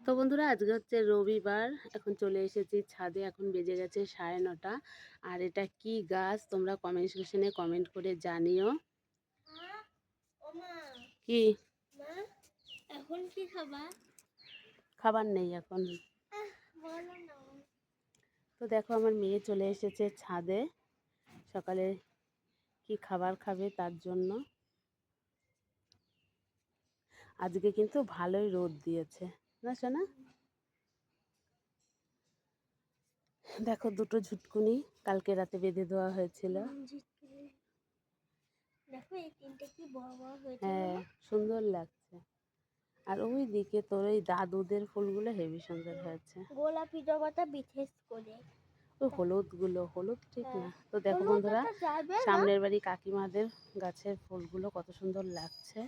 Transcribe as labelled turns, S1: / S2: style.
S1: তো বন্ধুরা, আজকে হচ্ছে রবিবার। এখন চলে এসেছি ছাদে। এখন বেজে গেছে 9:30। আর এটা কি গাছ তোমরা কমেন্ট সেকশনে কমেন্ট করে জানিও। কি
S2: এখন কি খাবার?
S1: খাবার নেই এখন।
S2: বলো না।
S1: তো দেখো, আমার মেয়ে চলে এসেছে ছাদে সকালে কি খাবার খাবে তার জন্য। আজকে কিন্তু ভালোই রোদ দিয়েছে না সোনা? দেখো, দুটো ঝুটকুনি কালকে রাতে বেঁধে দেওয়া হয়েছিল।
S2: দেখো এই তিনটে কি বড় বড় হয়েছে
S1: হ্যাঁ,
S2: বলো?
S1: সুন্দর লাগছে। আর ওই দিকে তোর ওই দাদুদের ফুলগুলো হেবি সুন্দর হয়েছে।
S2: গোলাপি জবাটা বিশেষ করে।
S1: ওই হলুদগুলো, হলুদ ঠিক
S2: হ্যাঁ,
S1: না। তো দেখো
S2: হলুদ
S1: বন্ধুরা,
S2: এটা যাবে না।
S1: সামনের বাড়ি কাকিমাদের গাছের ফুলগুলো কত সুন্দর লাগছে।